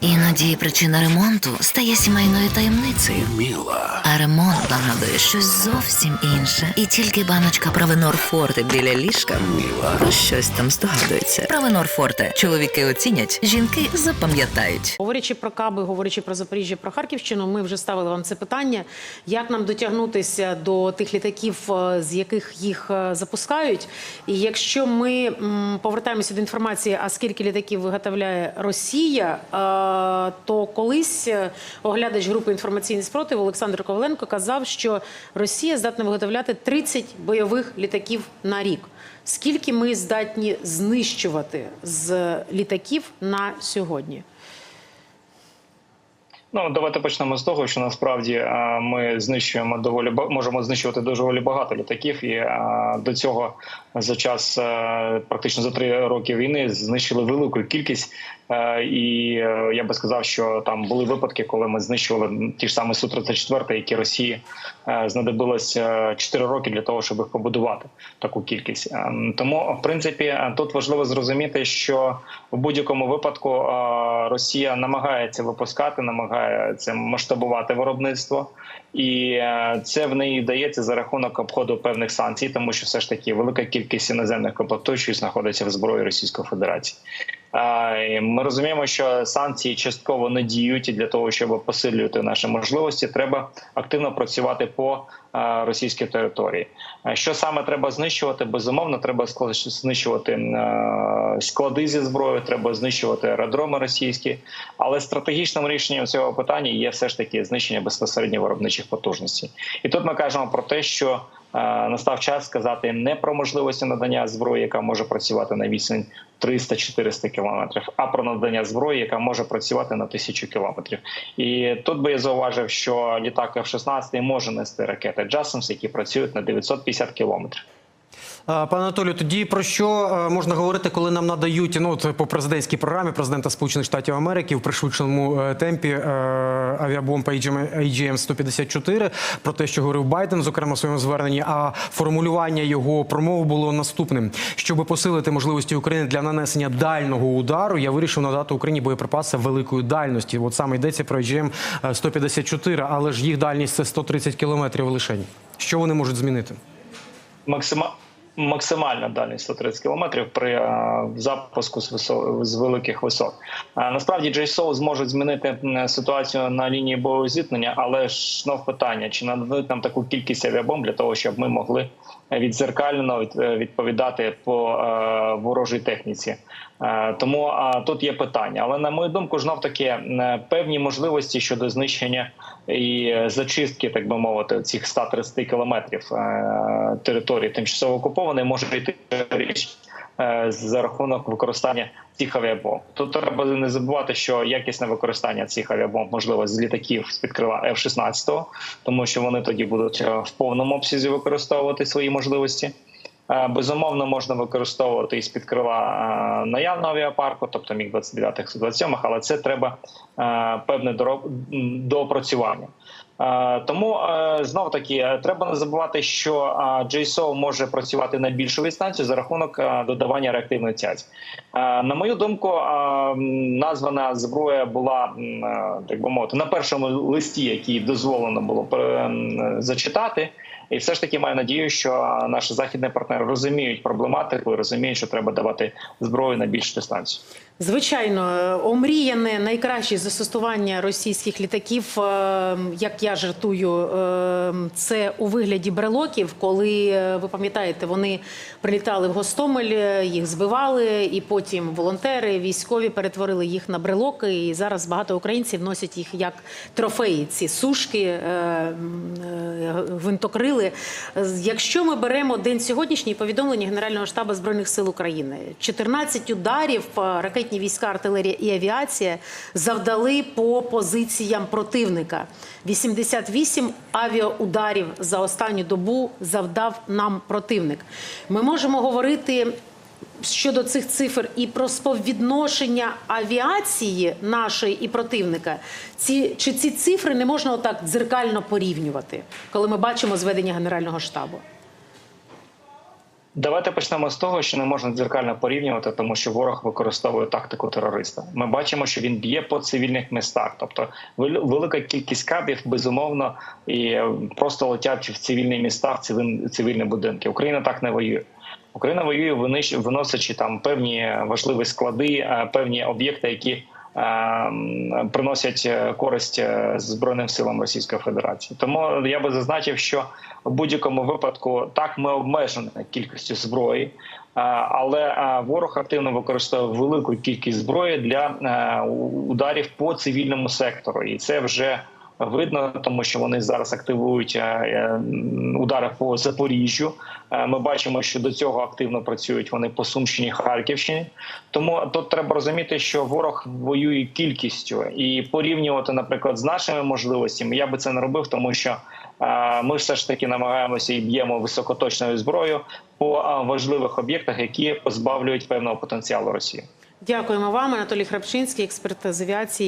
Іноді причина ремонту стає сімейною таємницею. Міла. А ремонт нагадує щось зовсім інше. І тільки баночка Провенор Форте біля ліжка про щось там здогадується. Провенор Форте. Чоловіки оцінять, жінки запам'ятають. Говорячи про Каби, говорячи про Запоріжжя, про Харківщину, ми вже ставили вам це питання. Як нам дотягнутися до тих літаків, з яких їх запускають? І якщо ми повертаємося до інформації, а скільки літаків виготовляє Росія, то колись оглядач групи «Інформаційний спротив» Олександр Коваленко казав, що Росія здатна виготовляти 30 бойових літаків на рік. Скільки ми здатні знищувати з літаків на сьогодні? Ну, давайте почнемо з того, що насправді ми знищуємо можемо знищувати доволі багато літаків, і до цього за час, практично за 3 роки війни, знищили велику кількість. І я би сказав, що там були випадки, коли ми знищували ті ж самі Су-34, які Росії знадобилося 4 роки для того, щоб їх побудувати, таку кількість. Тому, в принципі, тут важливо зрозуміти, що в будь-якому випадку Росія намагається випускати, намагається масштабувати виробництво. І це в неї вдається за рахунок обходу певних санкцій, тому що все ж таки велика кількість іноземних комплектуючих знаходиться в зброї Російської Федерації. Ми розуміємо, що санкції частково не діють, і для того, щоб посилювати наші можливості, треба активно працювати по російській території. Що саме треба знищувати? Безумовно, треба знищувати склади зі зброєю, треба знищувати аеродроми російські, але стратегічним рішенням цього питання є все ж таки знищення безпосередньо виробничих потужностей. І тут ми кажемо про те, що настав час сказати не про можливості надання зброї, яка може працювати на відстань 300-400 кілометрів, а про надання зброї, яка може працювати на 1000 кілометрів. І тут би я зауважив, що літак F-16 може нести ракети JASSM, які працюють на 950 кілометрів. Пане Анатолію, тоді про що можна говорити, коли нам надають, по президентській програмі президента Сполучених Штатів Америки в пришвидшеному темпі авіабомб AGM-154, про те, що говорив Байден, зокрема в своєму зверненні, а формулювання його промови було наступним. Щоб посилити можливості України для нанесення дальнього удару, я вирішив надати Україні боєприпаси великої дальності. От саме йдеться про AGM-154, але ж їх дальність – це 130 кілометрів лишень. Що вони можуть змінити? Максимальна дальність 130 кілометрів при запуску з великих висот. Насправді JSOW зможуть змінити ситуацію на лінії бойового зіткнення, але ж знов питання, чи нададуть нам таку кількість авіабомб для того, щоб ми могли віддзеркально відповідати по ворожій техніці. Тому тут є питання. Але, на мою думку, знов-таки певні можливості щодо знищення і зачистки, так би мовити, цих 130 кілометрів території тимчасово окупованої може йти річ за рахунок використання цих авіабомб. Тут треба не забувати, що якісне використання цих авіабомб можливо з літаків з-під крила F-16, тому що вони тоді будуть в повному обсязі використовувати свої можливості. Безумовно, можна використовувати із-під крила наявного авіапарку, тобто МіГ-29, Су-27, але це треба певне доопрацювання. Тому, знов-таки, треба не забувати, що JSOW може працювати на більшу дистанцію за рахунок додавання реактивної тяги. На мою думку, названа зброя була, так би мовити, на першому листі, який дозволено було зачитати. І все ж таки маю надію, що наші західні партнери розуміють проблематику і розуміють, що треба давати зброю на більшу дистанцію. Звичайно, омріяне найкраще застосування російських літаків, як я жартую, це у вигляді брелоків, коли, ви пам'ятаєте, вони прилітали в Гостомель, їх збивали, і потім волонтери, військові перетворили їх на брелоки, і зараз багато українців носять їх як трофеї, ці сушки, гвинтокрили. Якщо ми беремо день сьогоднішній, повідомлення Генерального штабу Збройних сил України, 14 ударів ракетні війська, артилерія і авіація завдали по позиціям противника. 88 авіаударів за останню добу завдав нам противник. Ми можемо говорити щодо цих цифр і про співвідношення авіації нашої і противника. Чи ці цифри не можна отак дзеркально порівнювати, коли ми бачимо зведення Генерального штабу? Давайте почнемо з того, що не можна дзеркально порівнювати, тому що ворог використовує тактику терориста. Ми бачимо, що він б'є по цивільних містах. Тобто велика кількість кабів, безумовно, і просто летять в цивільні міста, в цивільні будинки. Україна так не воює. Україна воює, виносячи там певні важливі склади, певні об'єкти, які приносять користь Збройним силам Російської Федерації. Тому я би зазначив, що в будь-якому випадку так ми обмежені кількістю зброї, але ворог активно використовує велику кількість зброї для ударів по цивільному сектору. І це вже видно, тому що вони зараз активують удари по Запоріжжю. Ми бачимо, що до цього активно працюють вони по Сумщині, Харківщині. Тому тут треба розуміти, що ворог воює кількістю. І порівнювати, наприклад, з нашими можливостями, я би це не робив, тому що ми все ж таки намагаємося і б'ємо високоточною зброєю по важливих об'єктах, які позбавлюють певного потенціалу Росії. Дякуємо вам, Анатолій Храпчинський, експерт з авіації.